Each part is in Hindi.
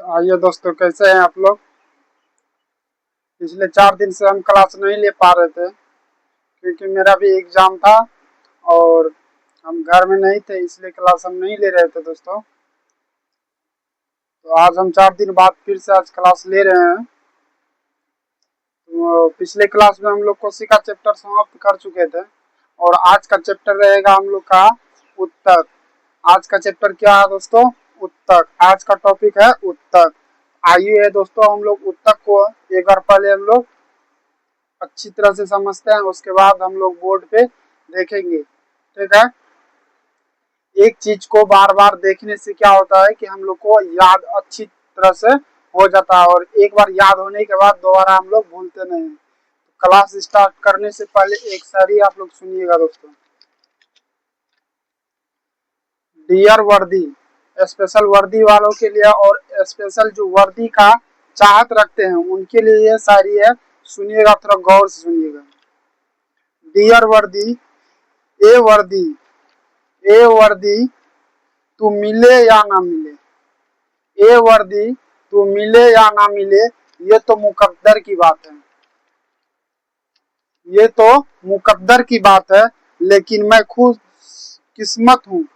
आइए दोस्तों, कैसे हैं आप लोग। पिछले 4 दिन से हम क्लास नहीं ले पा रहे थे क्योंकि मेरा भी एग्जाम था और हम घर में नहीं थे, इसलिए क्लास हम नहीं ले रहे थे दोस्तों। तो आज हम 4 दिन बाद फिर से आज क्लास ले रहे हैं। तो पिछले क्लास में हम लोग कोशिका चैप्टर समाप्त कर चुके थे और आज का चैप्टर रहेगा हम लोग का उत्तक। आज का चैप्टर क्या है दोस्तों? उत्तक। आज का टॉपिक है उत्तक। आइए दोस्तों, हम लोग उत्तक को एक बार पहले हम लोग अच्छी तरह से समझते हैं, उसके बाद हम लोग बोर्ड पे देखेंगे। ठीक है। एक चीज को बार बार देखने से क्या होता है कि हम लोग को याद अच्छी तरह से हो जाता है और एक बार याद होने के बाद दोबारा हम लोग भूलते नहीं हैं। तो क्लास स्टार्ट करने से पहले एक शायरी आप लोग सुनिएगा दोस्तों। डियर वर्दी, स्पेशल वर्दी वालों के लिए और स्पेशल जो वर्दी का चाहत रखते हैं उनके लिए ये शायरी है। सुनिएगा, थोड़ा गौर से सुनिएगा। डियर वर्दी, ए वर्दी, ए वर्दी, तू मिले या ना मिले, ए वर्दी तू मिले या ना मिले, ये तो मुकद्दर की बात है, ये तो मुकद्दर की बात है। लेकिन मैं खुश किस्मत हूँ,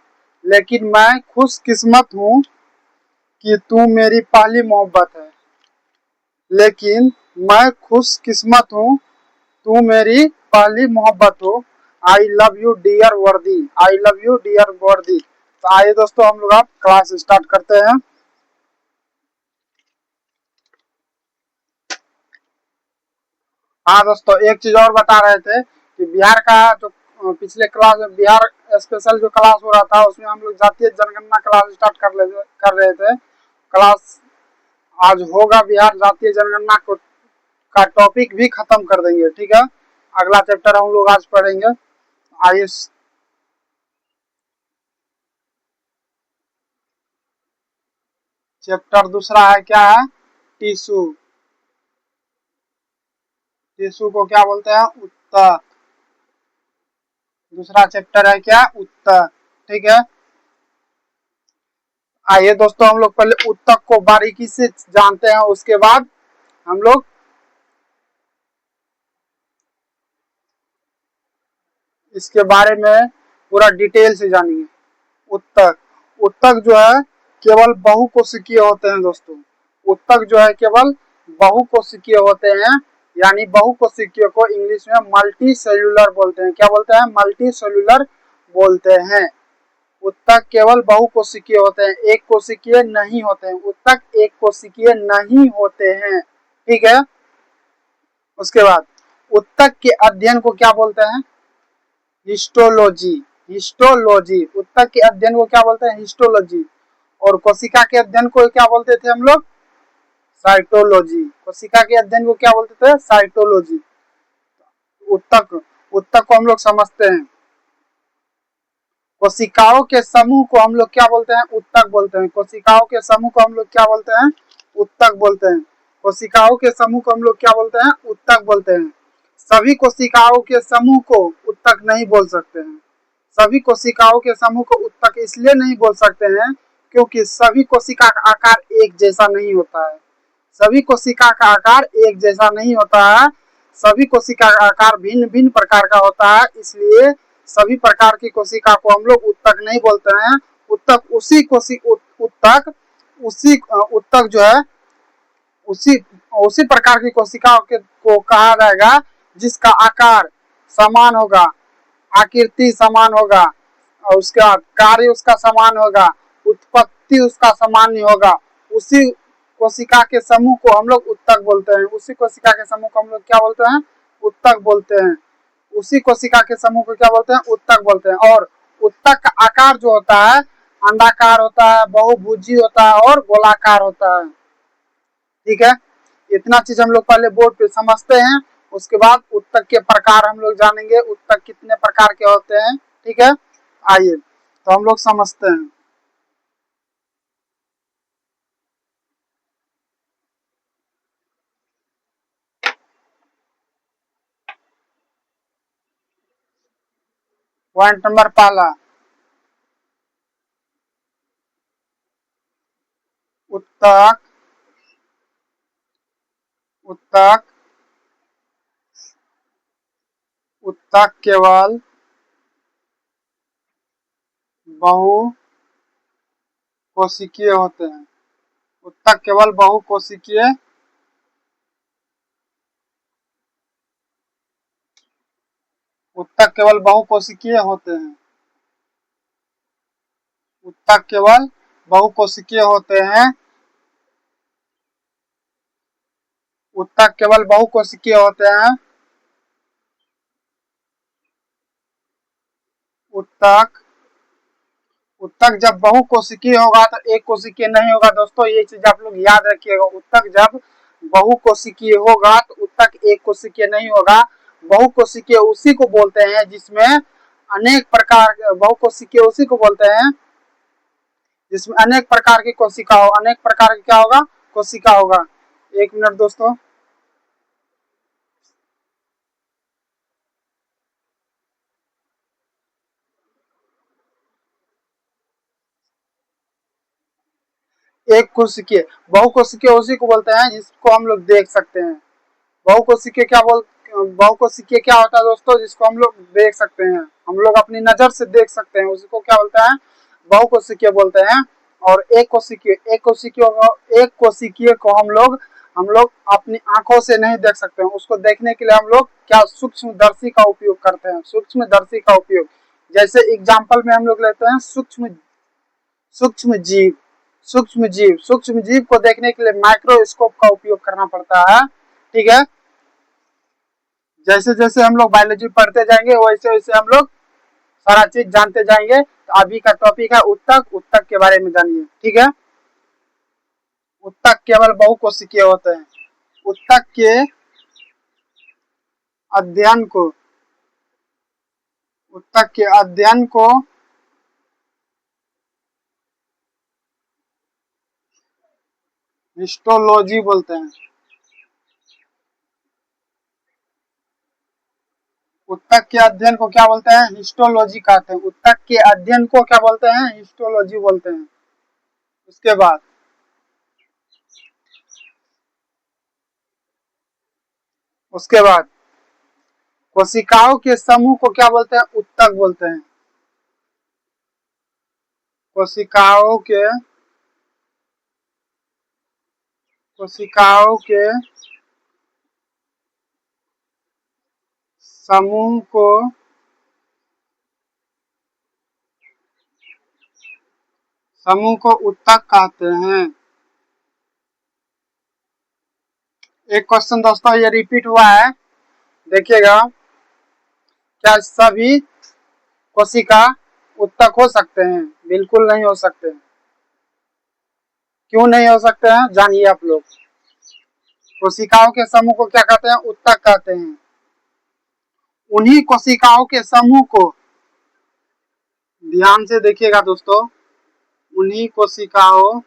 लेकिन मैं खुश किस्मत हूँ कि तू मेरी पहली मोहब्बत है। लेकिन मैं खुश किस्मत हूँ, तू मेरी पहली मोहब्बत हो। आई लव यू डियर वर्दी, आई लव यू डियर वर्दी। तो आइए दोस्तों, हम लोग अब क्लास स्टार्ट करते हैं। हाँ दोस्तों, एक चीज और बता रहे थे कि बिहार का जो पिछले क्लास में बिहार स्पेशल जो क्लास हो रहा था उसमें हम लोग जातीय जनगणना क्लास स्टार्ट कर रहे थे। क्लास आज होगा बिहार जातीय जनगणना को का टॉपिक भी खत्म कर देंगे। ठीक है, अगला चैप्टर हम लोग आज पढ़ेंगे। आइए, चैप्टर दूसरा है क्या है? टिश्यू। टिश्यू को क्या बोलते हैं? उत्तक। दूसरा चैप्टर है क्या? उत्तक। ठीक है। आइए दोस्तों, हम लोग पहले उत्तक को बारीकी से जानते हैं, उसके बाद हम लोग इसके बारे में पूरा डिटेल से जानेंगे। उत्तक, उत्तक जो है केवल बहुकोशिकीय होते हैं दोस्तों। उत्तक जो है केवल बहुकोशिकीय होते हैं, यानी बहुकोशिकीय को इंग्लिश में मल्टी सेल्यूलर बोलते हैं। क्या बोलते हैं? मल्टी सेल्यूलर बोलते हैं। उत्तक केवल बहुकोशिकीय होते हैं, एक कोशिकीय नहीं होते हैं। उत्तक एक कोशिकीय नहीं होते हैं। ठीक है। उसके बाद उत्तक के अध्ययन को क्या बोलते हैं? हिस्टोलॉजी। हिस्टोलॉजी। उत्तक के अध्ययन को क्या बोलते हैं? हिस्टोलॉजी। और कोशिका के अध्ययन को क्या बोलते थे हम लोग? साइटोलॉजी। कोशिका के अध्ययन को क्या बोलते थे? साइटोलॉजी। उत्तक, उत्तक को हम लोग समझते हैं। कोशिकाओं के समूह को हम लोग क्या बोलते हैं? उत्तक बोलते हैं। कोशिकाओं के समूह को हम लोग क्या बोलते हैं? उत्तक बोलते हैं। कोशिकाओं के समूह को हम लोग क्या बोलते हैं? उत्तक बोलते हैं। सभी कोशिकाओं के समूह को उत्तक नहीं बोल सकते हैं। सभी कोशिकाओं के समूह को उत्तक इसलिए नहीं बोल सकते हैं क्योंकि सभी कोशिका का आकार एक जैसा नहीं होता है। सभी कोशिका का आकार एक जैसा नहीं होता है। सभी कोशिका का आकार भिन्न भिन्न प्रकार का होता है, इसलिए सभी प्रकार की कोशिका को हम लोग उत्तक नहीं बोलते हैं। उत्तक उसी उत्तक उसी उत्तक जो है उसी उसी प्रकार की कोशिकाओं के को कहा जाएगा जिसका आकार समान होगा, आकृति समान होगा और उसका कार्य उसका समान होगा, उत्पत्ति उसका समान नहीं होगा। उसी कोशिका के समूह को हम लोग उत्तक बोलते हैं। उसी कोशिका के समूह को हम लोग क्या बोलते हैं? उत्तक बोलते हैं। उसी कोशिका के समूह को क्या बोलते हैं? उत्तक बोलते हैं। और उत्तक का आकार जो होता है अंडाकार होता है, बहुभुजी होता है और गोलाकार होता है। ठीक है, इतना चीज हम लोग पहले बोर्ड पे समझते हैं, उसके बाद उत्तक के प्रकार हम लोग जानेंगे। उत्तक कितने प्रकार के होते हैं। ठीक है, आइए तो हम लोग समझते हैं। पॉइंट नंबर पहला, उत्तक उत्तक, उत्तक केवल बहुकोशिकीय होते हैं। उत्तक केवल बहुकोशिकीय, उत्तक केवल बहुकोशिकीय होते हैं। उत्तक केवल बहुकोशिकीय होते हैं। उत्तक केवल बहुकोशिकीय होते हैं। उत्तक, उत्तक जब बहुकोशिकीय होगा तो एक कोशिकीय नहीं होगा दोस्तों, ये चीज आप लोग याद रखिएगा। उत्तक जब बहुकोशिकीय होगा तो उत्तक एक कोशिकीय नहीं होगा। बहुकोशिकीय उसी को बोलते हैं जिसमें अनेक प्रकार, बहुकोशिकीय उसी को बोलते हैं जिसमें अनेक प्रकार की कोशिका हो। अनेक प्रकार की क्या होगा? कोशिका होगा। एक मिनट दोस्तों। एक कोशिकीय, बहुकोशिकीय उसी को बोलते हैं जिसको हम लोग देख सकते हैं। बहुकोशिकीय क्या बोल, बहुकोशिकीय क्या होता है दोस्तों? जिसको हम लोग देख सकते हैं, हम लोग अपनी नजर से देख सकते हैं, उसको क्या बोलते हैं? बहुकोशिकीय बोलते हैं। और एक कोशिकीय, एक कोशिकीय को हम लोग अपनी आंखों से नहीं देख सकते हैं। उसको देखने के लिए हम लोग क्या, सूक्ष्मदर्शी का उपयोग करते हैं। सूक्ष्मदर्शी का उपयोग, जैसे एग्जाम्पल में हम लोग लेते हैं सूक्ष्म जीव। सूक्ष्म जीव को देखने के लिए माइक्रोस्कोप का उपयोग करना पड़ता है। ठीक है, जैसे जैसे हम लोग बायोलॉजी पढ़ते जाएंगे वैसे वैसे हम लोग सारा चीज जानते जाएंगे। तो अभी का टॉपिक है उत्तक। उत्तक के बारे में जानिए। ठीक है, उत्तक केवल बहुकोशिकीय होते हैं। उत्तक के अध्ययन को, उत्तक के अध्ययन को हिस्टोलॉजी बोलते हैं। उत्तक के अध्ययन को क्या बोलते हैं? हिस्टोलॉजी कहते हैं। उत्तक के अध्ययन को क्या बोलते हैं? हिस्टोलॉजी बोलते हैं। उसके बाद उसके बाद कोशिकाओं के समूह को क्या बोलते हैं? उत्तक बोलते हैं। कोशिकाओं के, कोशिकाओं के समूह को उत्तक कहते हैं। एक क्वेश्चन दोस्तों ये रिपीट हुआ है, देखिएगा। क्या सभी कोशिका उत्तक हो सकते हैं? बिल्कुल नहीं हो सकते। क्यों नहीं हो सकते हैं? जानिए आप लोग। कोशिकाओं के समूह को क्या कहते हैं? उत्तक कहते हैं। उन्हीं कोशिकाओं के समूह को, ध्यान से देखिएगा दोस्तों, उन्हीं कोशिकाओं,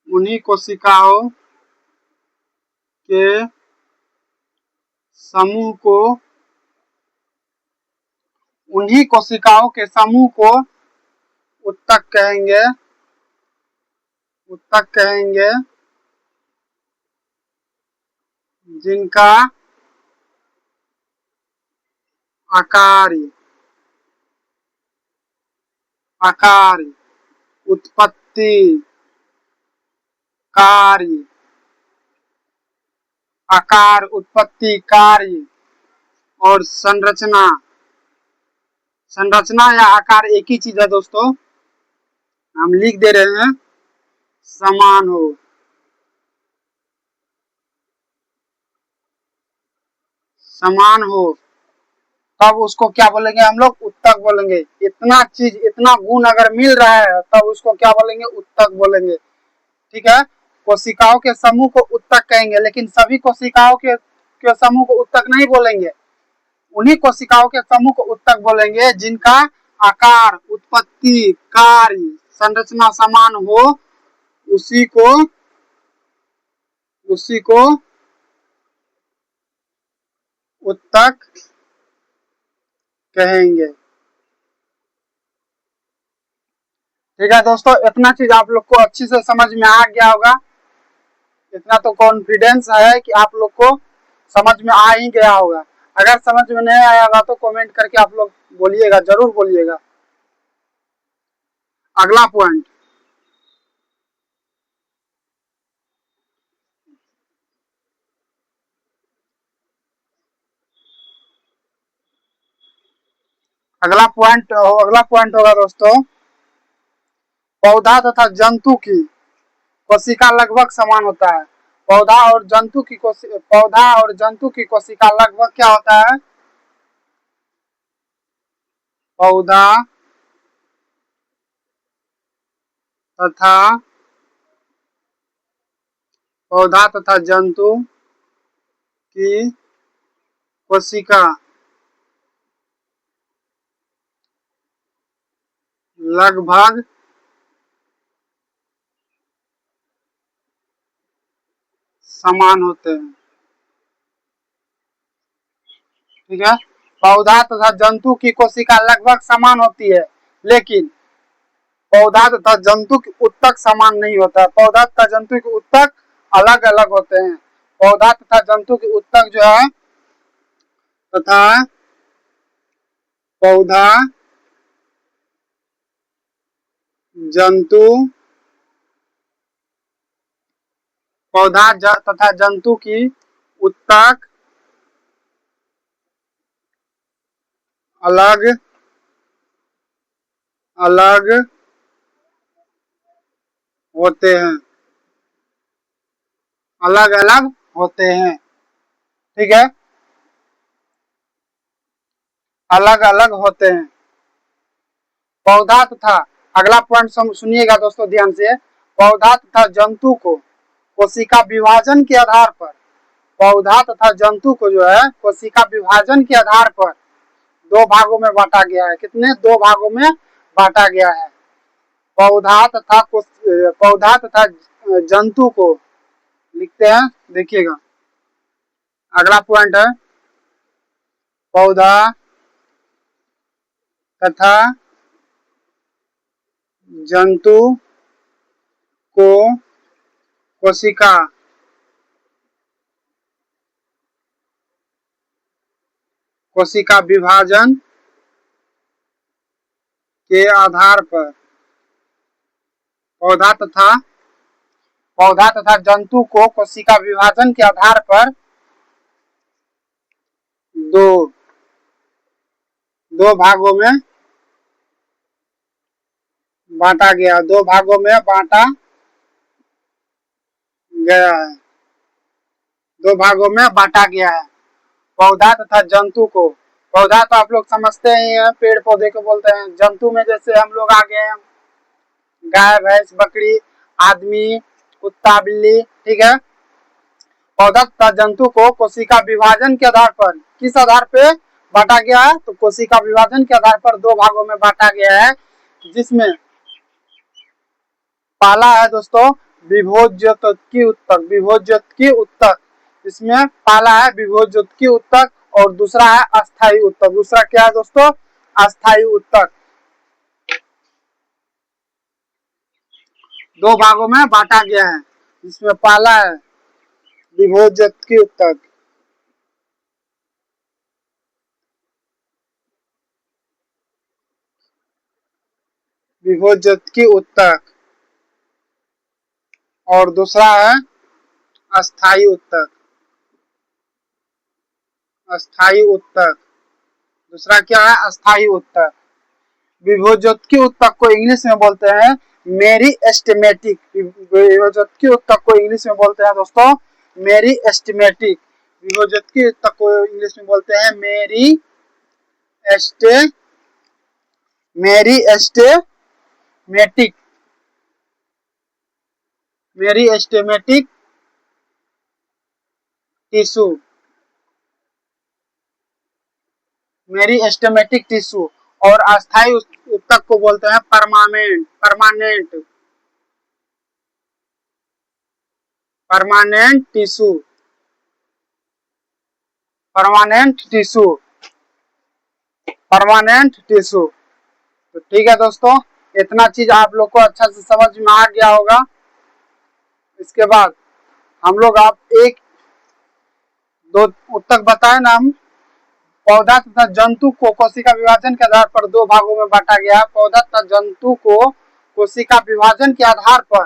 उन्हीं कोशिकाओं के समूह को, उन्हीं कोशिकाओं के समूह को उत्तक कहेंगे। उत्तक कहेंगे जिनका आकार, उत्पत्ति, कार्य, आकार, उत्पत्ति, कार्य और संरचना, संरचना या आकार एक ही चीज है दोस्तों, हम लिख दे रहे हैं, समान हो। समान हो तब उसको क्या बोलेंगे? हम लोग उत्तक बोलेंगे। इतना चीज, इतना गुण अगर मिल रहा है तब उसको क्या बोलेंगे? उत्तक बोलेंगे। ठीक है, कोशिकाओं के समूह को उत्तक कहेंगे, लेकिन सभी कोशिकाओं के समूह को उत्तक नहीं बोलेंगे। उन्हीं कोशिकाओं के समूह को उत्तक बोलेंगे जिनका आकार, उत्पत्ति, कार्य, संरचना समान हो। उसी को, उसी को उत्तक कहेंगे। ठीक है दोस्तों, इतना चीज आप लोग को अच्छी से समझ में आ गया होगा। इतना तो कॉन्फिडेंस है कि आप लोग को समझ में आ ही गया होगा। अगर समझ में नहीं आया होगा तो कमेंट करके आप लोग बोलिएगा, जरूर बोलिएगा। अगला पॉइंट, अगला पॉइंट होगा दोस्तों, पौधा तथा जंतु की कोशिका लगभग समान होता है। पौधा और जंतु की कोशिका लगभग क्या होता है? पौधा तथा जंतु की कोशिका लगभग समान होते हैं। ठीक है, पौधा तथा जंतु की कोशिका लगभग समान होती है, लेकिन पौधा तथा जंतु की उत्तक समान नहीं होता है। पौधा तथा जंतु के उत्तक अलग अलग होते हैं। पौधा तथा जंतु की उत्तक जो है, तथा पौधा तथा जंतु की उत्तक अलग अलग होते हैं, अलग अलग होते हैं। ठीक है, अलग अलग होते हैं। पौधा तथा, अगला पॉइंट सुनिएगा दोस्तों ध्यान से, पौधा तथा जंतु को कोशिका विभाजन के आधार पर, पौधा तथा जंतु को जो है कोशिका विभाजन के आधार पर दो भागों में बांटा गया है। कितने? दो भागों में बांटा गया है। पौधा तथा जंतु को लिखते हैं, देखिएगा अगला पॉइंट है, पौधा तथा जंतु को कोशिका विभाजन के आधार पर, पौधा तथा जंतु को कोशिका विभाजन के आधार पर दो भागों में बांटा गया, दो भागों में बांटा गया है, दो भागों में बांटा गया है। पौधा तथा जंतु को, पौधा तो आप लोग समझते ही हैं, पेड़ पौधे को बोलते हैं। जंतु में जैसे हम लोग आ गए हैं, गाय भैंस बकरी आदमी कुत्ता बिल्ली। ठीक है, पौधा तथा जंतु को कोशिका विभाजन के आधार पर, किस आधार पे बांटा गया है? तो कोशिका विभाजन के आधार पर दो भागों में बांटा गया है, जिसमें पहला है दोस्तों विभोज्योत्की उत्तक, इसमें पहला है विभोज्योत्की उत्तक और दूसरा है अस्थायी उत्तक। दूसरा क्या है दोस्तों? अस्थायी उत्तक। दो भागों में बांटा गया है, जिसमें पहला है विभोज्योत्की उत्तक, विभोज्योत्की उत्तक, और दूसरा है अस्थायी उत्तक, अस्थायी उत्तक। दूसरा क्या है? अस्थायी उत्तक। विभोज्योत्की उत्तक को इंग्लिश में बोलते हैं मेरिस्टेमेटिक। विभोज्योत्की उत्तक को इंग्लिश में बोलते हैं दोस्तों मेरिस्टेमेटिक। विभोज्योत्की उत्तक को इंग्लिश में बोलते हैं मेरिस्टेमेटिक टिश्यू, मेरिस्टेमेटिक टिश्यू। और अस्थायी उत्तक को बोलते हैं परमानेंट टिश्यू, परमानेंट टिश्यू। तो ठीक है दोस्तों, इतना चीज आप लोग को अच्छा से समझ में आ गया होगा। इसके बाद हम लोग आप एक दो उत्तक बताए ना हम। पौधा तथा जंतु को कोशिका विभाजन के आधार पर दो भागों में बांटा गया है। पौधा तथा जंतु को कोशिका विभाजन के आधार पर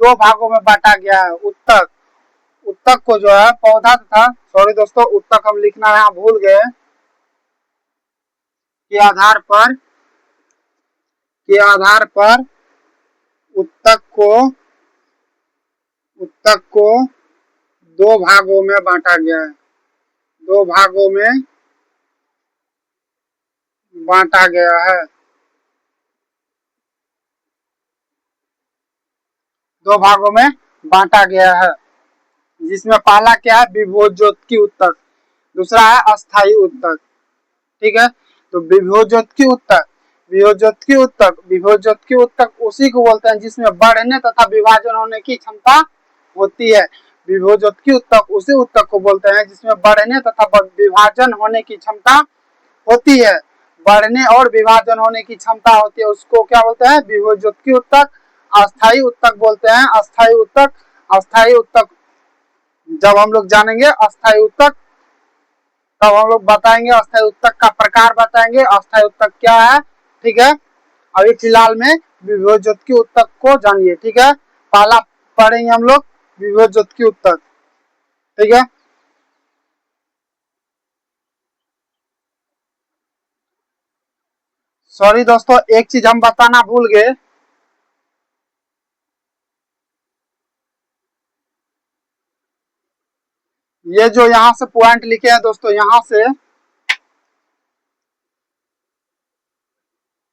दो भागों में बांटा गया है। उत्तक, उत्तक को जो है पौधा तथा, सॉरी दोस्तों, उत्तक हम लिखना यहाँ भूल गए, के आधार पर उत्तक को दो भागों में बांटा गया है। दो भागों में बांटा गया है। दो भागों में बांटा गया है, जिसमें पहला क्या है, विभोज्योतकी उत्तक, दूसरा है अस्थायी उत्तक। ठीक है, तो विभोज्योतकी उत्तक, विभोज्योतकी उत्तक उसी को बोलते हैं जिसमें बढ़ने तथा विभाजन होने की क्षमता होती है। विभोज्योतकी उत्तक उसी उत्तक को बोलते हैं जिसमें बढ़ने तथा विभाजन होने की क्षमता होती है। बढ़ने और विभाजन होने की क्षमता होती है, उसको क्या बोलते हैं, विभोज्योतकी उत्तक। अस्थायी उत्तक बोलते हैं, अस्थायी उत्तक। अस्थायी उत्तक जब हम लोग जानेंगे अस्थायी उत्तक, तब हम लोग बताएंगे अस्थायी उत्तक का प्रकार बताएंगे, अस्थायी उत्तक क्या है। ठीक है, अभी फिलहाल में विभोज्योतकी उत्तक को जानिए। ठीक है, पहला पढ़ेंगे हम लोग विभोज्योतकी उत्तक। ठीक है, सॉरी दोस्तों, एक चीज हम बताना भूल गए। ये जो यहाँ से पॉइंट लिखे हैं दोस्तों,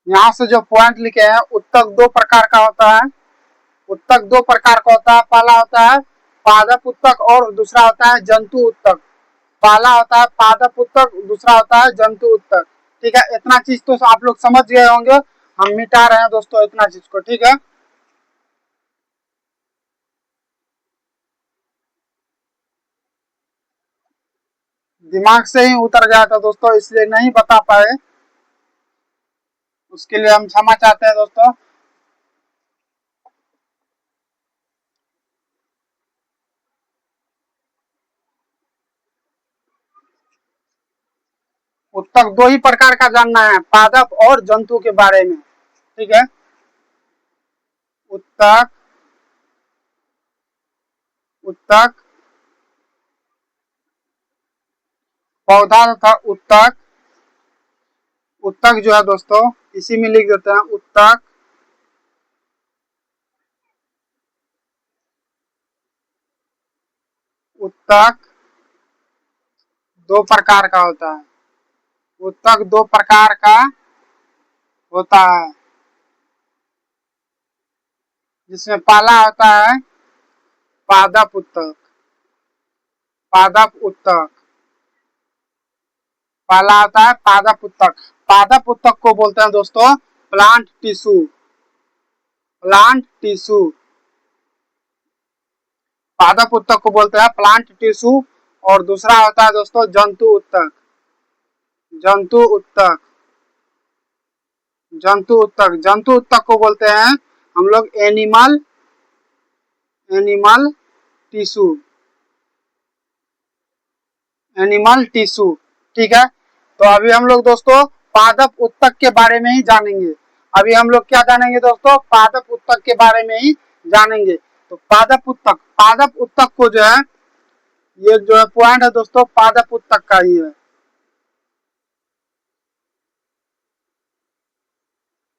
यहाँ से जो पॉइंट लिखे हैं, उत्तक दो प्रकार का होता है। उत्तक दो प्रकार का होता है, पहला होता है पादप उत्तक और दूसरा होता है जंतु उत्तक। पहला होता है पादप उत्तक, दूसरा होता है जंतु उत्तक। ठीक है, इतना चीज तो आप लोग समझ गए होंगे, हम मिटा रहे हैं दोस्तों इतना चीज को। ठीक है, दिमाग से ही उतर गया था दोस्तों, इसलिए नहीं बता पाए, उसके लिए हम क्षमा चाहते हैं दोस्तों। उत्तक दो ही प्रकार का जानना है, पादप और जंतु के बारे में। ठीक है, उत्तक, उत्तक, पौधा तथा उत्तक। उत्तक जो है दोस्तों, इसी में लिख देते हैं उत्तक। उत्तक दो प्रकार का होता है। उत्तक दो प्रकार का होता है, जिसमें पहला होता है पादप उत्तक। पादप उत्तक, पहला होता है पादप उत्तक। पादप उत्तक को बोलते हैं दोस्तों प्लांट टिश्यू। प्लांट टिश्यू, पादप उत्तक को बोलते हैं प्लांट टिश्यू। और दूसरा होता है दोस्तों जंतु उत्तक। जंतु उत्तक, जंतु उत्तक, जंतु उत्तक को बोलते हैं हम लोग animal, animal tissue, animal tissue. ठीक है, तो अभी हम लोग दोस्तों पादप उत्तक के बारे में ही जानेंगे। अभी हम लोग क्या जानेंगे दोस्तों, पादप उत्तक के बारे में ही जानेंगे। तो पादप उत्तक, पादप उत्तक को जो है, ये जो है पॉइंट है दोस्तों पादप उत्तक का ही है।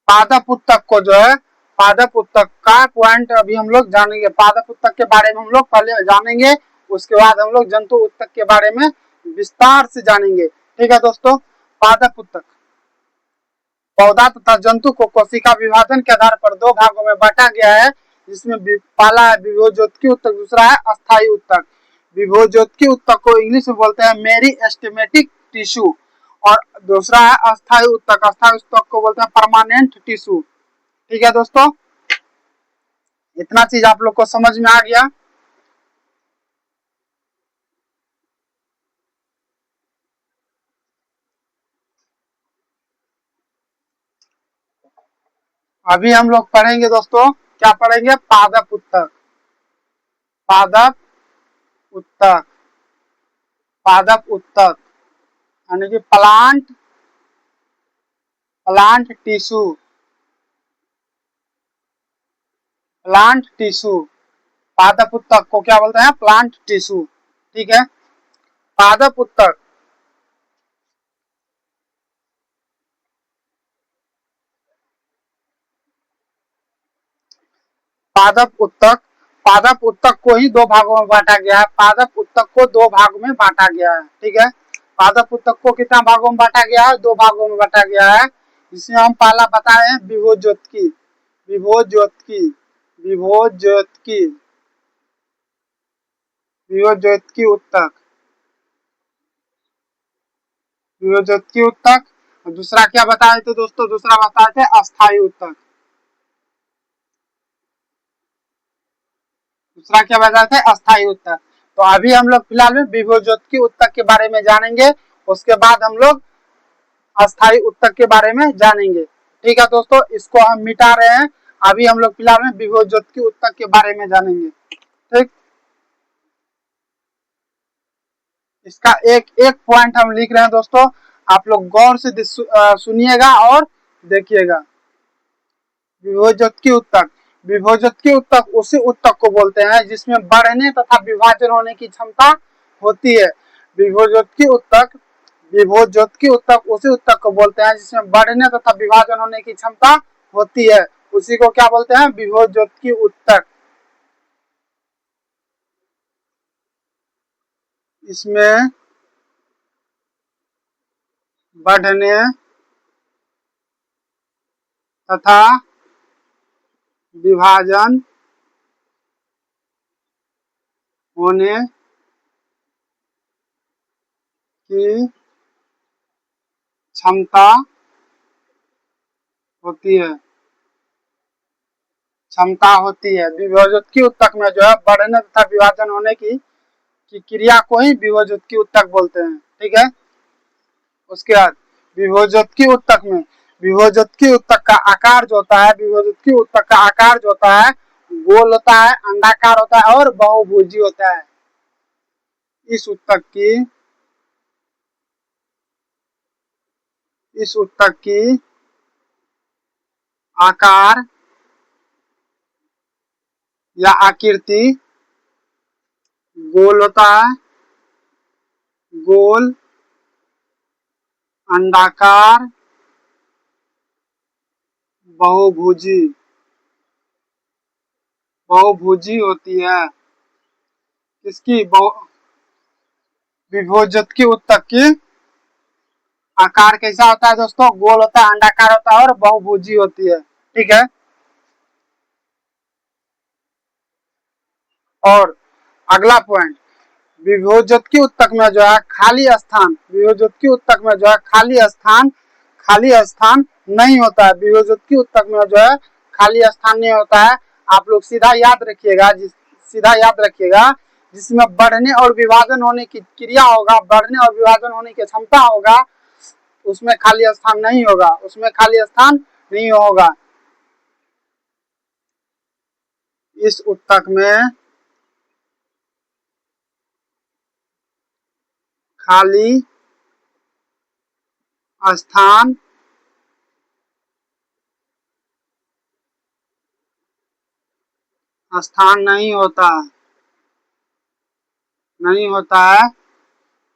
पादप उत्तक को जो है, पादप उत्तक का पॉइंट अभी हम लोग जानेंगे। पादप उत्तक के बारे में हम लोग पहले जानेंगे, उसके बाद हम लोग जंतु उत्तक के बारे में विस्तार से जानेंगे। ठीक है दोस्तों, पादप उत्तक, पौधा तथा जंतु को कोशिका विभाजन के आधार पर दो भागों में बांटा गया है, जिसमें पहला है विभोज्योतकी उत्तक, दूसरा है अस्थायी उत्तक। विभोज्योतकी उत्तक को इंग्लिश में बोलते हैं मेरिस्टेमेटिक टिश्यू, और दूसरा है अस्थायी उत्तक। अस्थायी उत्तक को बोलते हैं परमानेंट टिश्यू। ठीक है दोस्तों, इतना चीज आप लोग को समझ में आ गया। अभी हम लोग पढ़ेंगे दोस्तों, क्या पढ़ेंगे, पादप उत्तक। पादप उत्तक, पादप उत्तक यानी कि प्लांट टिश्यू, प्लांट टिश्यू। पादप उत्तक को क्या बोलते हैं? Plant tissue. ठीक है, पादप उत्तक पादप उत्तक पादप उत्तक को ही दो भागों में बांटा गया है। पादप उत्तक को दो भाग में बांटा गया है। ठीक है, पादप उत्तक को कितना भागों में बांटा गया है? दो भागों में बांटा गया है। जिसमें हम पहला बताए हैं विभोज्योतकी, विभोज्योतकी, विभोज्योतकी, विभोज्योतकी उत्तक, विभोज्योतकी उत्तक। और दूसरा क्या बताए थे दोस्तों? दूसरा बताए थे अस्थायी उत्तक। दूसरा क्या बताए थे? अस्थायी उत्तक। तो अभी हम लोग फिलहाल में विभोज्योतकी उत्तक के बारे में जानेंगे, उसके बाद हम लोग अस्थायी उत्तक के बारे में जानेंगे। ठीक है दोस्तों, इसको हम मिटा रहे हैं। अभी हम लोग फिलहाल में विभोज्योतकी उत्तक के बारे में जानेंगे। ठीक, इसका एक एक पॉइंट हम लिख रहे हैं दोस्तों, आप लोग गौर से सुनिएगा और देखिएगा। विभोज्योतकी उत्तक, विभोज्योतकी उत्तक उसी उत्तक को बोलते हैं जिसमें बढ़ने तथा विभाजन होने की क्षमता होती है। विभोज्योतकी उत्तक, विभोज्योतकी उत्तक उसी उत्तक को बोलते हैं जिसमें बढ़ने तथा विभाजन होने की क्षमता होती है। उसी को क्या बोलते हैं? विभोज्योतकी उत्तक। इसमें बढ़ने तथा विभाजन होने की क्षमता होती है, क्षमता होती है। विभोज्योतकी उत्तक में जो है बढ़ने तथा विभाजन होने की क्रिया को ही विभोज्योतकी उत्तक बोलते हैं। ठीक है, उसके बाद विभोज्योतकी उत्तक में, विभोज्योतकी उत्तक का आकार जो होता है, विभोज्योतकी उत्तक का आकार जो होता है गोल होता है, अंडाकार होता है और बहुभुजी होता है। इस उत्तक की, इस उत्तक की आकार या आकृति गोल होता है, गोल, अंडाकार, बहुभुजी, बहुभुजी होती है। इसकी विभोज्योतकी उत्तक की आकार कैसा होता है दोस्तों? गोल होता है, अंडाकार होता है और बहुभुजी होती है। ठीक है, और अगला पॉइंट, विभोज्योतकी उत्तक में जो है खाली स्थान, विभोज्योतकी उत्तक में जो है खाली स्थान नहीं होता है। विभोज्योतकी उत्तक में जो है खाली स्थान नहीं होता है। आप लोग सीधा याद रखिएगा, सीधा याद रखिएगा, जिसमें बढ़ने और विभाजन होने की क्रिया होगा, बढ़ने और विभाजन होने की क्षमता होगा, उसमें खाली स्थान नहीं होगा, उसमें खाली स्थान नहीं होगा। इस उत्तक में खाली स्थान नहीं होता, नहीं होता है,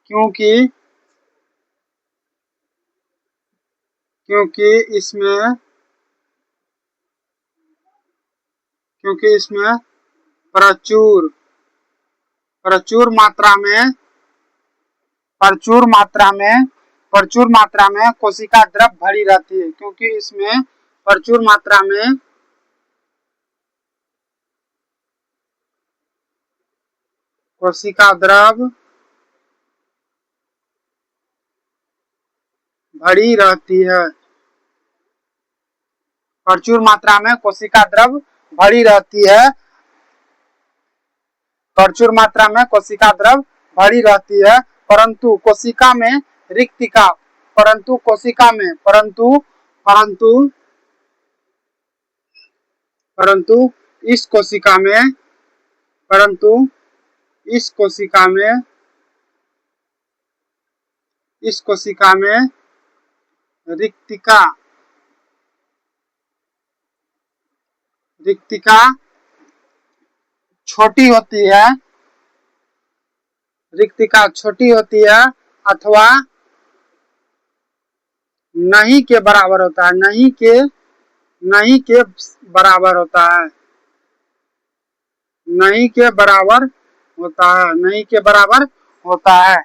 क्योंकि क्योंकि इसमें क्योंकि इसमें प्रचुर प्रचुर मात्रा में प्रचुर मात्रा में प्रचुर मात्रा में कोशिका द्रव भरी रहती है। क्योंकि इसमें प्रचुर मात्रा में कोशिका द्रव भरी रहती है, प्रचुर मात्रा में कोशिका द्रव भरी रहती है, प्रचुर मात्रा में कोशिका द्रव भरी रहती है। परंतु कोशिका में रिक्तिका, परंतु कोशिका में परंतु परंतु परंतु इस कोशिका में परंतु इस कोशिका में रिक्तिका छोटी होती है, रिक्तिका छोटी होती है अथवा नहीं के बराबर होता है, नहीं के बराबर होता है, नहीं के बराबर होता है, नहीं के बराबर होता है।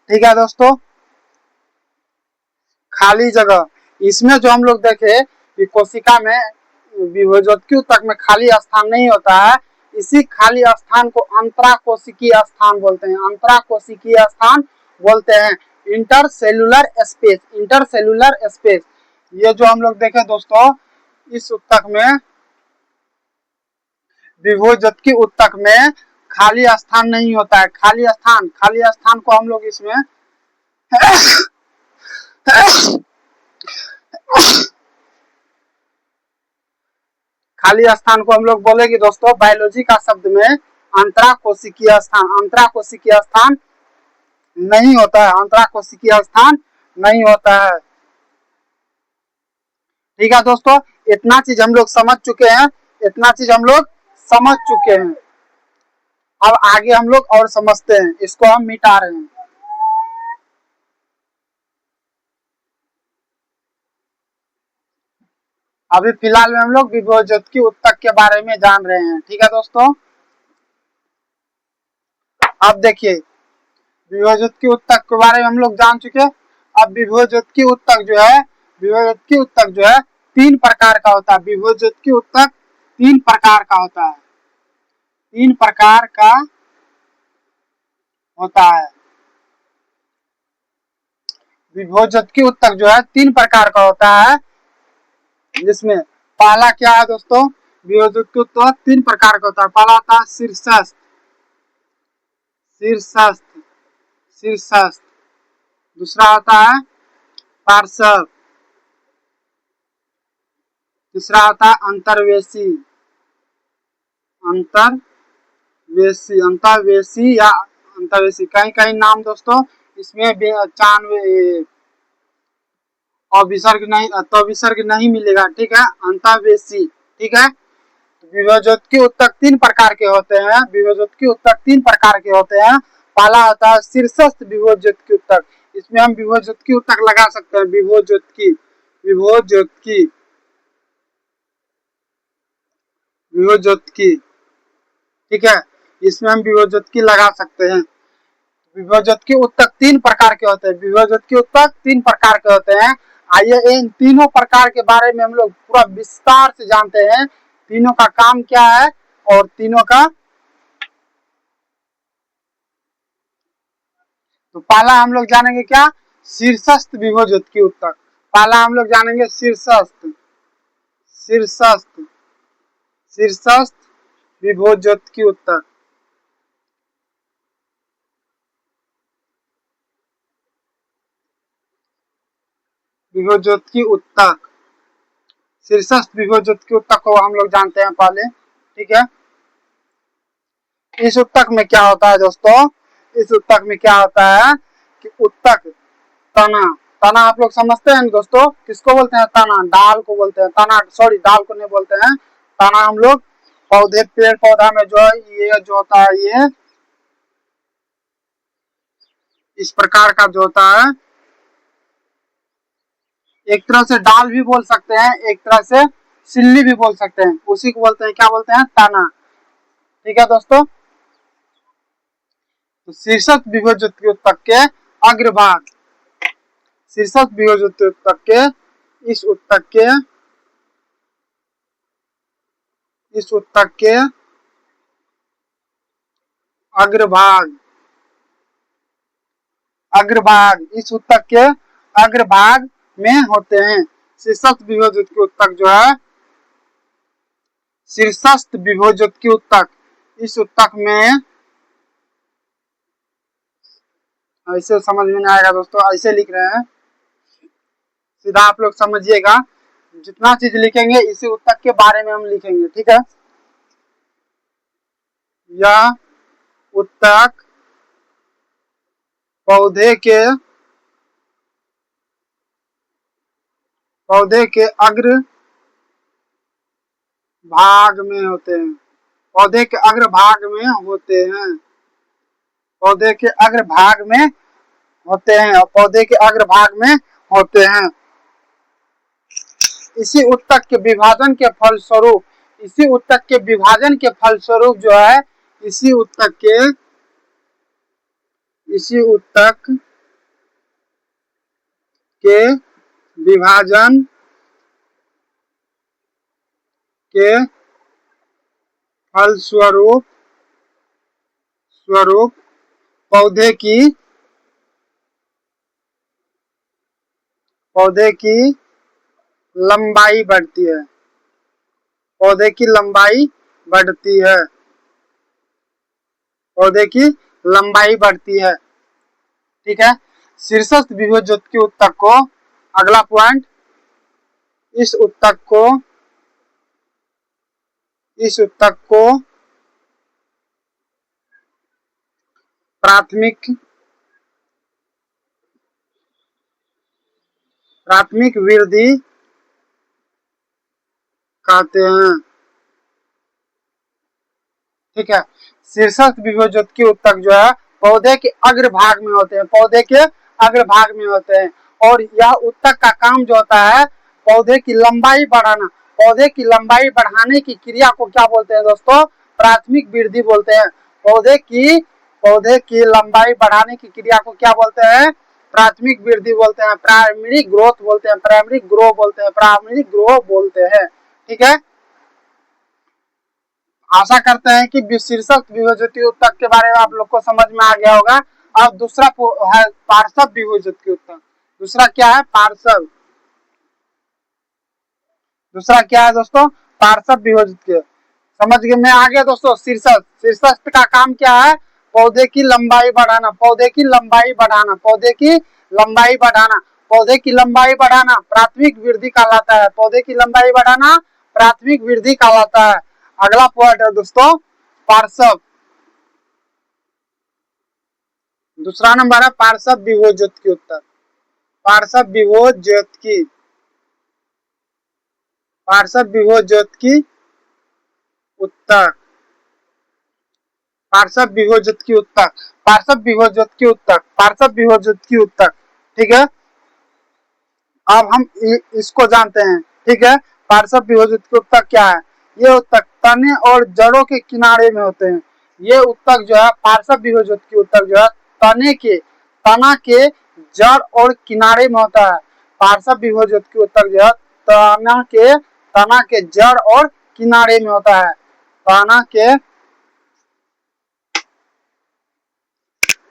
ठीक है दोस्तों, खाली जगह, इसमें जो हम लोग देखे कि कोशिका में विभोजोत्की ऊतक में खाली स्थान नहीं होता है, इसी खाली स्थान को अंतराकोशिकीय स्थान बोलते हैं, अंतराकोशिकीय स्थान बोलते हैं, इंटरसेल्यूलर स्पेस, इंटरसेल्यूलर स्पेस। ये जो हम लोग देखे दोस्तों, इस ऊतक में विभोजोत्की ऊतक में खाली स्थान नहीं होता है, खाली स्थान को हम लोग इसमें खाली स्थान को हम लोग बोलेंगे दोस्तों बायोलॉजी का शब्द में अंतराकोशिकीय स्थान नहीं होता है, अंतराकोशिकीय स्थान नहीं होता है। ठीक है दोस्तों, इतना चीज हम लोग समझ चुके हैं, अब आगे हम लोग और समझते हैं, इसको हम मिटा रहे हैं। अभी फिलहाल में हम लोग विभोजोत्की ऊतक के बारे में जान रहे हैं। ठीक है दोस्तों, अब देखिए विभोजोत्की ऊतक के बारे में हम लोग जान चुके। अब विभोजोत्की ऊतक जो है 3 प्रकार का होता है, विभोजोत्की ऊतक 3 प्रकार का होता है, 3 प्रकार का होता है। विभोजोत्की ऊतक जो है 3 प्रकार का होता है, जिसमें पहला क्या है दोस्तों, विभोजोत्की ऊतक 3 प्रकार का होता है। पहला होता है शीर्षस्थ, दूसरा होता है पार्श्व, तीसरा होता है अंतर्वेशी या अंतर्वेशी। कहीं नाम दोस्तों इसमें विसर्ग नहीं मिलेगा। ठीक है, अंतर्वेशी। ठीक है, विभोजोत्की ऊतक 3 प्रकार के होते हैं, पहला होता है शीर्षस्थ विभोजोत्की ऊतक, इसमें हम विभोजोत्की ऊतक लगा सकते हैं, विभोजोत्की। ठीक है, इसमें हम विभोजोत्की लगा सकते हैं। विभोजोत्की ऊतक 3 प्रकार के होते हैं, आइए इन तीनों प्रकार के बारे में हम लोग पूरा विस्तार से जानते हैं, तीनों का काम क्या है और तीनों का। तो पहला हम लोग जानेंगे क्या, शीर्षस्थ विभोजोत्की ऊतक। पहला हम लोग जानेंगे शीर्षस्थ विभोजोत्की ऊतक। विभोजोत्की ऊतक, शीर्षस्थ विभोजोत्की ऊतक को हम लोग जानते हैं पहले। ठीक है, इस ऊतक में क्या होता है दोस्तों, इस ऊतक में क्या होता है कि ऊतक तना आप लोग समझते हैं दोस्तों, किसको बोलते हैं, तना, डाल को बोलते हैं, डाल को नहीं बोलते हैं, तना हम लोग पेड़ पौधा में जो ये जो होता है, ये इस प्रकार का जो होता है, एक तरह से डाल भी बोल सकते हैं, एक तरह से सिल्ली भी बोल सकते हैं, उसी को बोलते हैं, क्या बोलते हैं, तना। ठीक है दोस्तों, तो शीर्षस्थ विभोजोत्की ऊतक के अग्रभाग, शीर्षस्थ विभोजोत्की ऊतक के इस ऊतक के अग्रभाग इस ऊतक के अग्रभाग में होते हैं। शीर्षस्थ विभोजोत्की ऊतक जो है, शीर्षस्थ विभोजोत्की ऊतक, इस ऊतक में, ऐसे समझ में नहीं आएगा दोस्तों, ऐसे लिख रहे हैं, सीधा आप लोग समझिएगा, जितना चीज लिखेंगे इसी ऊतक के बारे में हम लिखेंगे। ठीक है, यह उत्तक पौधे के अग्र भाग में होते हैं। पौधे के अग्र भाग में होते हैं। पौधे के अग्र भाग में होते हैं और पौधे के अग्र भाग में होते हैं। इसी उत्तक के विभाजन के फलस्वरूप जो है इसी उत्तक के विभाजन के फलस्वरूप पौधे की लंबाई बढ़ती है। पौधे की लंबाई बढ़ती है। पौधे की लंबाई बढ़ती है। ठीक है। शीर्षस्थ विभेदित के उत्तक को, अगला पॉइंट, इस उत्तक को प्राथमिक वृद्धि कहते हैं। ठीक है। शीर्षस्थ विभेदित के उत्तक जो है पौधे के अग्र भाग में होते हैं। पौधे के अग्र भाग में होते हैं और यह उत्तक का काम जो होता है पौधे की लंबाई बढ़ाना। पौधे की लंबाई बढ़ाने की क्रिया को क्या बोलते हैं दोस्तों? प्राथमिक वृद्धि बोलते हैं। पौधे की लंबाई बढ़ाने की क्रिया को क्या बोलते हैं? प्राथमिक वृद्धि बोलते हैं। प्राइमरी ग्रोथ बोलते हैं। प्राइमरी ग्रो बोलते हैं। ठीक है। आशा करते हैं कि शीर्षक विभेदित उत्तक के बारे में आप लोग को समझ में आ गया होगा। अब दूसरा है पार्श्व विभेदित उत्तक। दूसरा क्या है? पार्श्व। दूसरा क्या है दोस्तों? पार्श्व विभेदित। समझ में आ गया दोस्तों। शीर्षक का काम क्या है? पौधे की लंबाई बढ़ाना। पौधे की लंबाई बढ़ाना। पौधे की लंबाई बढ़ाना। पौधे की लंबाई बढ़ाना प्राथमिक वृद्धि कहलाता है। पौधे की लंबाई बढ़ाना प्राथमिक वृद्धि कहलाता है। अगला पॉइंट है दोस्तों पार्श्व। दूसरा नंबर है पार्श्व विभेदित की उत्तक। पार्श्व विभेदित की उत्तक। पार्श्व विभेदित की उत्तक। पार्श्व विभेदित की उत्तक। पार्श्व विभेदित की उत्तक। ठीक है। अब हम इसको जानते हैं। ठीक है। पार्श्व विभेदित की उत्तक क्या है? ये उत्तक तने और जड़ों के किनारे में होते हैं। ये उत्तक जो है पार्श्व विभेदित की उत्तक जो है तना के जड़ और किनारे में होता है। पार्श्व विभेदित की उत्तक जो है तना के जड़ और किनारे में होता है। तना के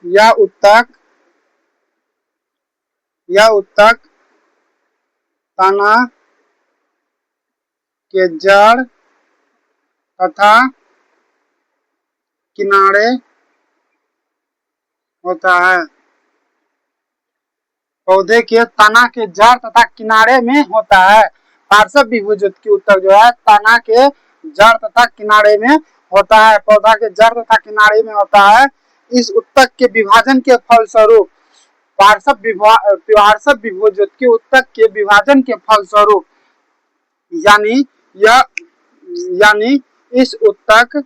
यह उत्तक तना के जड़ तथा किनारे होता है। पौधे के तना के जड़ तथा किनारे में होता है। पार्श्व विभेदित की उत्तक जो है तना के जड़ तथा किनारे में होता है। पौधा के जड़ तथा किनारे में होता है। इस उत्तक के विभाजन के फलस्वरूप पार्श्व विभेदित की उत्तक के विभाजन के फलस्वरूप यानी इस उत्तक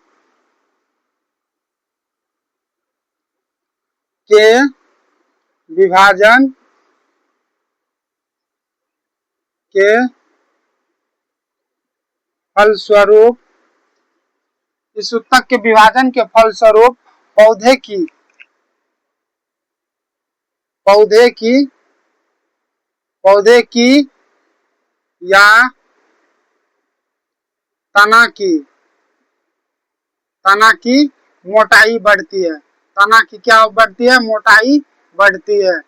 के विभाजन के फलस्वरूप इस उत्तक के विभाजन के फलस्वरूप पौधे की या तना की मोटाई बढ़ती है। तना की क्या बढ़ती है? मोटाई बढ़ती है।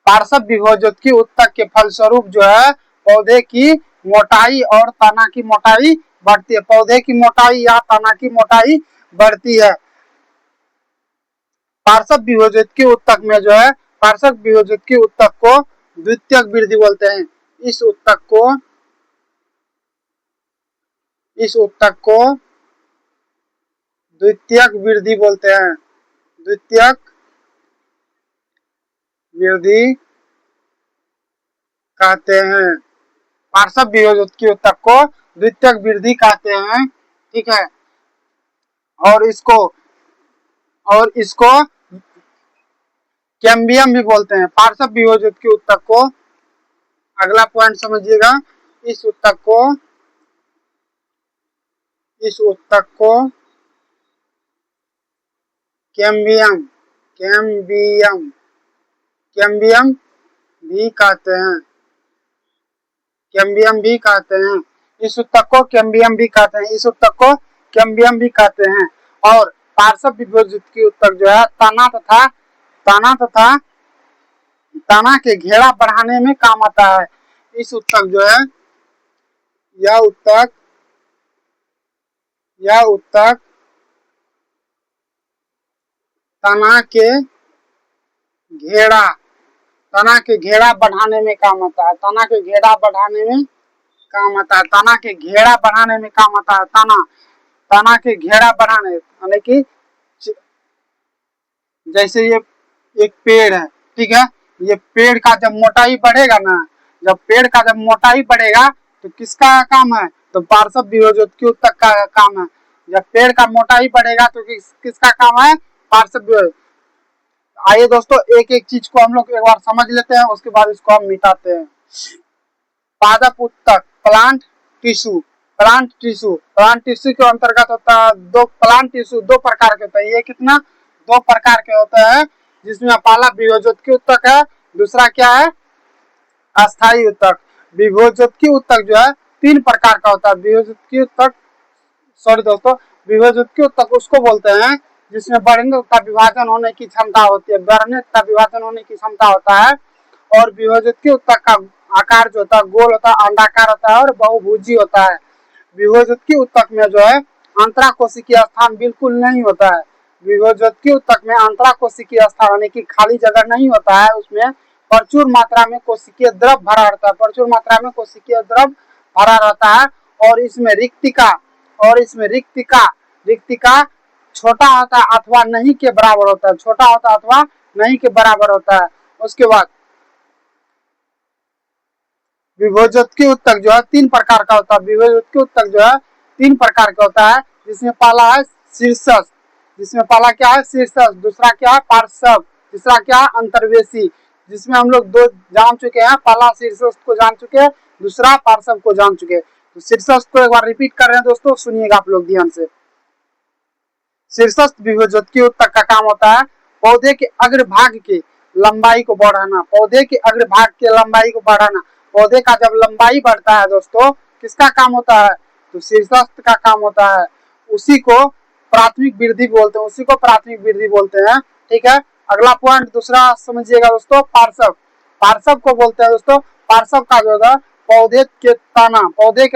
पार्श्व विभेदित की उत्तक के फलस्वरूप जो है पौधे की मोटाई और तना की मोटाई बढ़ती है। पौधे की मोटाई या तना की मोटाई बढ़ती है। पार्श्व विभेदित की उत्तक में जो है पार्श्व विभेदित की उत्तक को द्वितीयक वृद्धि बोलते हैं। इस उत्तक को इस उत्तक को द्वितीयक वृद्धि बोलते हैं। द्वितीयक वृद्धि कहते हैं। पार्श्व वियोजक उत्तक को द्वितीयक वृद्धि कहते हैं। ठीक है, और इसको कैम्बियम भी बोलते हैं। पार्श्व वियोजक उत्तक को, अगला पॉइंट समझिएगा, इस उत्तक को कैम्बियम भी कहते हैं। कैम्बियम भी कहते हैं। इस उत्तक को कैम्बियम भी कहते हैं। इस उत्तक को कैम्बियम भी कहते हैं। और पार्श्व वियोजक उत्तक जो है तना के घेरा बढ़ाने में काम आता है। इस उत्तक जो है, यह उत्तक तना के घेरा बढ़ाने में काम आता है। तना के घेरा बढ़ाने में काम आता है। तना के घेरा बढ़ाने में काम आता है। तना के घेरा बढ़ाने, यानी कि जैसे ये एक पेड़ है, ठीक है, ये पेड़ का जब मोटाई बढ़ेगा ना, जब पेड़ का जब मोटाई बढ़ेगा तो किसका काम है? तो पार्श्व वियोजक उत्तक का काम है। जब पेड़ का मोटाई बढ़ेगा तो किसका काम है? पार्श्व वियोजक। आइए दोस्तों, एक एक चीज को हम लोग एक बार समझ लेते हैं, उसके बाद इसको हम मिटाते हैं। पादप उत्तक, प्लांट टिश्यू के अंतर्गत होता है। प्लांट टिश्यू दो प्रकार के होते हैं। ये कितना? दो प्रकार के होते हैं, जिसमें पहला वियोजक उत्तक है, दूसरा क्या है? अस्थायी उत्तक। वियोजक उत्तक जो है तीन प्रकार का होता है। वियोजक उत्तक उसको बोलते हैं जिसमें बढ़ने तथा विभाजन होने की क्षमता होती है। बढ़ने तथा विभाजन होने की क्षमता होता है। और वियोजक उत्तक का आकार जो होता है गोल होता है, अंडाकार होता है और बहुभुजी होता है। वियोजक उत्तक में जो है अंतराकोशिकीय स्थान बिल्कुल नहीं होता है। वियोजक उत्तक में अंतराकोशिकीय स्थान यानी कि खाली जगह नहीं होता है। उसमें प्रचुर मात्रा में कोशिकीय द्रव भरा रहता है। प्रचुर मात्रा में कोशिकीय द्रव भरा रहता है। और इसमें रिक्तिका छोटा होता है अथवा नहीं के बराबर होता है। छोटा होता है अथवा नहीं के बराबर होता है। उसके बाद वियोजक उत्तक जो है तीन प्रकार का होता है। वियोजक उत्तक जो है तीन प्रकार का होता है, जिसमें पहला है शीर्षस्थ, जिसमें पहला क्या है? शीर्षस्थ। दूसरा क्या है? पार्श्व। तीसरा क्या है? अंतर्वेशी। जिसमें हम लोग दो जान चुके हैं, पहला शीर्षस्थ को जान चुके हैं, दूसरा पार्श्व को जान चुके हैं। तो शीर्षस्थ को एक बार रिपीट कर रहे हैं दोस्तों, सुनिएगा आप लोग ध्यान से। शीर्षस्थ वियोजक उत्तक का काम होता है पौधे के अग्रभाग की लंबाई को बढ़ाना। पौधे के अग्रभाग की लंबाई को बढ़ाना। पौधे का जब लंबाई बढ़ता है दोस्तों, किसका काम होता है? तो शीर्षस्थ का काम होता है। उसी को प्राथमिक वृद्धि बोलते हैं। उसी को प्राथमिक वृद्धि बोलते हैं। ठीक है, अगला पॉइंट दूसरा समझिएगा दोस्तों, पार्श्व। पार्श्व को बोलते हैं दोस्तों, पार्श्व का जो है पौधे के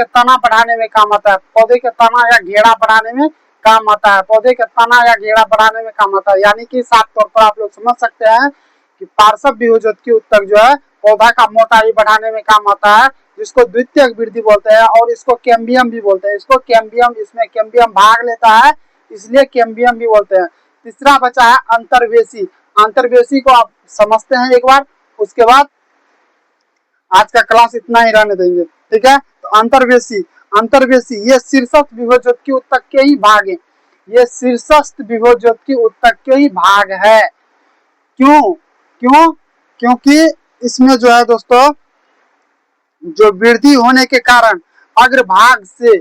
तना बढ़ाने में काम आता है। पौधे के तना या घेरा बढ़ाने में काम आता है। पौधे के तना या घेरा बढ़ाने में काम आता है। यानी कि साफ तौर पर आप लोग समझ सकते हैं कि पार्श्व वियोजक उत्तक जो है पौधा का मोटाई बढ़ाने में काम आता है, जिसको द्वितीयक वृद्धि बोलते हैं। और इसको कैम्बियम भी बोलते हैं। इसमें कैम्बियम भाग लेता है, इसलिए कैम्बियम भी बोलते हैं। तीसरा बचा है अंतर्वेशी। अंतर्वेशी को आप समझते हैं एक बार, उसके बाद आज का क्लास इतना ही रहने देंगे। ठीक है, तो अंतर्वेशी ये शीर्षस्थ वियोजक उत्तक के ही भाग है। ये शीर्षस्थ वियोजक उत्तक के ही भाग है। क्योंकि इसमें जो है दोस्तों, जो वृद्धि होने के कारण अग्रभाग से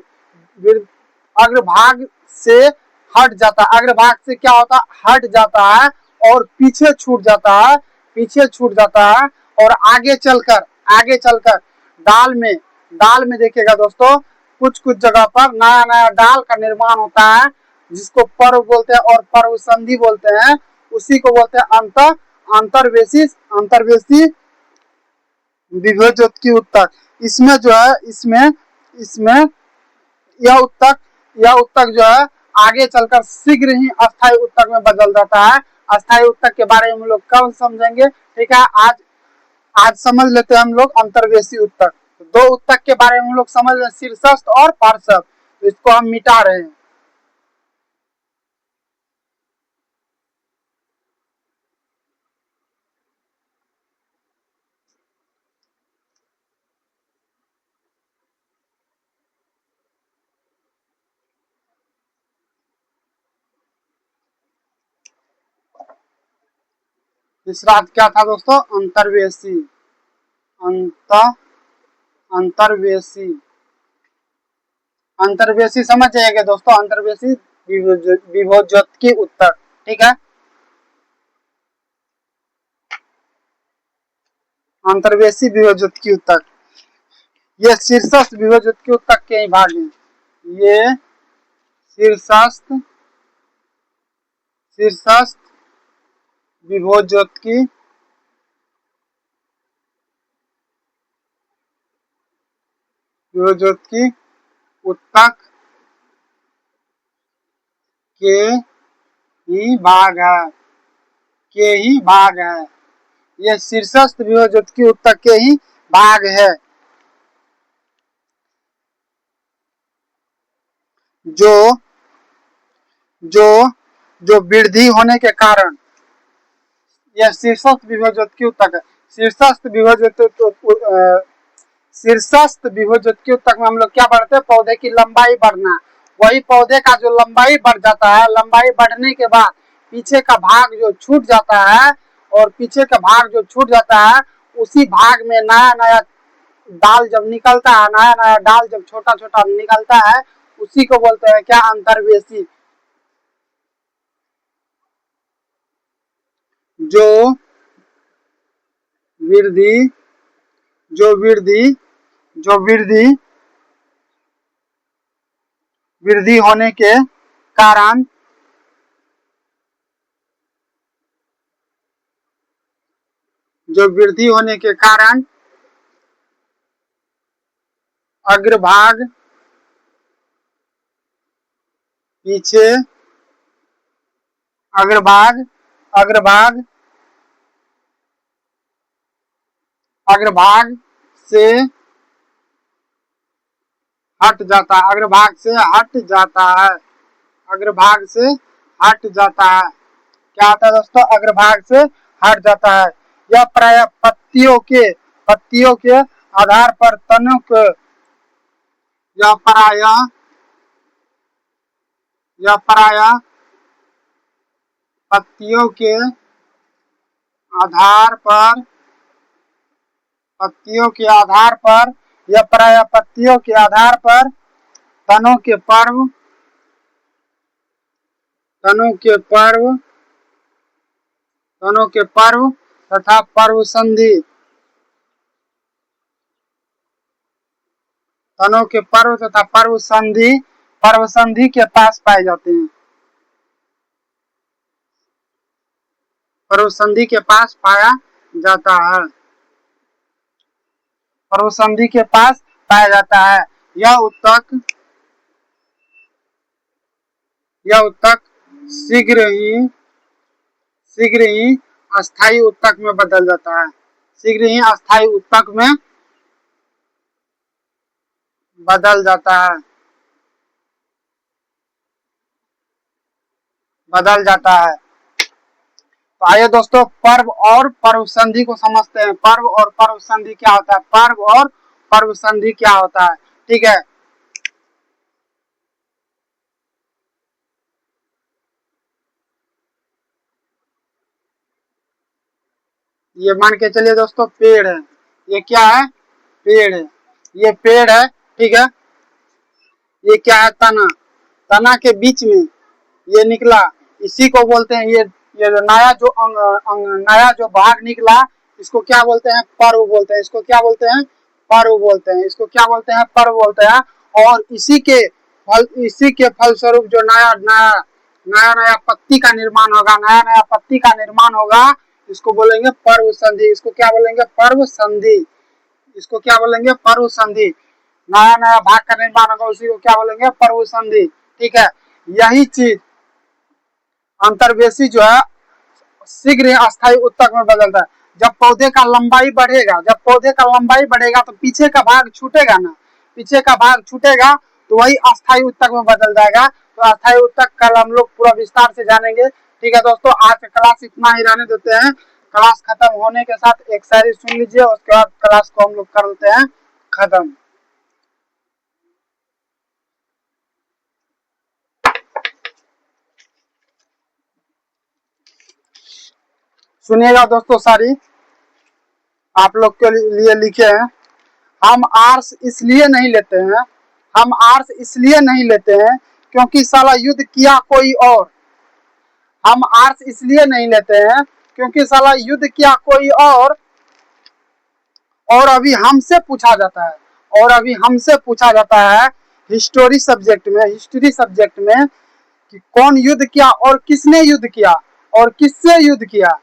हट जाता है। अग्रभाग से क्या होता है? हट जाता है और पीछे छूट जाता है। और आगे चलकर दाल में देखिएगा दोस्तों, कुछ जगह पर नया डाल का निर्माण होता है, जिसको पर्व बोलते हैं और पर्व संधि बोलते हैं। उसी को बोलते हैं अंतर्वेशी वियोजक उत्तक। इसमें जो है इसमें यह उत्तक जो है आगे चलकर शीघ्र ही अस्थायी उत्तक में बदल जाता है। अस्थायी उत्तक के बारे में हम लोग कब समझेंगे? ठीक है, आज समझ लेते हैं हम लोग अंतर्वेशी उत्तक। दो उत्तक के बारे में हम लोग समझ रहे, शीर्षस्थ और पार्श्व। तो इसको हम मिटा रहे हैं। तीसरा क्या था दोस्तों? अंतर्वेशी। अंतर्वेशी अंतर्वेशी समझ जाएगा दोस्तों। अंतर्वेशी विभोज्योति उत्तक, ठीक है। अंतर्वेशी विभोज्योति उत्तक, ये शीर्षस्थ विभोज्योति उत्तक के ही भाग हैं। ये शीर्षस्थ विभोज्योति उत्तक के ही भाग है। ये शीर्षस्थ विभोज्योति उत्तक के ही भाग है, जो वृद्धि होने के कारण, यह शीर्षस्थ विभोज्योति उत्तक है। शीर्षस्थ विभोज्योति उत्तक में हम लोग क्या बढ़ते हैं? पौधे की लंबाई बढ़ना। वही पौधे का जो लंबाई बढ़ जाता है, लंबाई बढ़ने के बाद पीछे का भाग जो छूट जाता है, और पीछे का भाग जो छूट जाता है, उसी भाग में नया नया डाल जब निकलता है, नया नया डाल जब छोटा छोटा निकलता है, उसी को बोलते हैं क्या? अंतर्वेशी। जो वृद्धि होने के कारण अग्रभाग पीछे अग्रभाग से हट जाता है। अग्रभाग से हट जाता है। क्या होता है दोस्तों? अग्रभाग से हट जाता है। यह प्रायः पत्तियों के आधार पर तनों के पत्तियों के आधार पर तनों के पर्व तथा पर्व संधि के पास पाए जाते हैं। पर्व संधि के पास पाया जाता है। पर्व संधि के पास पाया जाता है। यह उत्तक शीघ्र ही अस्थायी उत्तक में बदल जाता है। शीघ्र ही अस्थायी उत्तक में बदल जाता है। तो आइए दोस्तों पर्व और पर्व संधि को समझते हैं। पर्व और पर्व संधि क्या होता है? पर्व और पर्व संधि क्या होता है? ठीक है। ये मान के चलिए दोस्तों पेड़ है। ये क्या है? पेड़ है। ये पेड़ है, ठीक है। ये क्या है? तना के बीच में ये निकला, इसी को बोलते हैं, ये नया जो भाग निकला, इसको क्या बोलते हैं? पर्व बोलते हैं। इसको क्या बोलते हैं? पर्व बोलते हैं। इसको क्या बोलते हैं? पर्व बोलते हैं। और इसी के फलस्वरूप जो नया पत्ती का निर्माण होगा, इसको बोलेंगे पर्व संधि। इसको क्या बोलेंगे? पर्व संधि। इसको क्या बोलेंगे? पर्व संधि। नया भाग का निर्माण होगा, उसी को क्या बोलेंगे? पर्व संधि, ठीक है। यही चीज अंतर्वेशी जो है शीघ्र अस्थायी उत्तक में बदलता है। जब पौधे का लंबाई बढ़ेगा तो पीछे का भाग छूटेगा ना। पीछे का भाग छूटेगा तो वही अस्थायी उत्तक में बदल जाएगा। तो अस्थायी उत्तक कल हम लोग पूरा विस्तार से जानेंगे। ठीक है दोस्तों, आज का क्लास इतना ही रहने देते हैं। क्लास खत्म होने के साथ एक शायरी सुन लीजिए, उसके बाद क्लास को हम लोग कर देते हैं खत्म। सुनिएगा दोस्तों, शायरी आप लोग के लिए लिखे हैं। हम आर्ट्स इसलिए नहीं लेते हैं, हम आर्ट्स इसलिए नहीं लेते हैं क्योंकि साला युद्ध किया कोई और। हम आर्ट्स इसलिए नहीं लेते हैं क्योंकि साला युद्ध किया कोई और अभी हमसे पूछा जाता है, और अभी हमसे पूछा जाता है हिस्ट्री सब्जेक्ट में कि कौन युद्ध किया और किसने युद्ध किया और किससे युद्ध किया।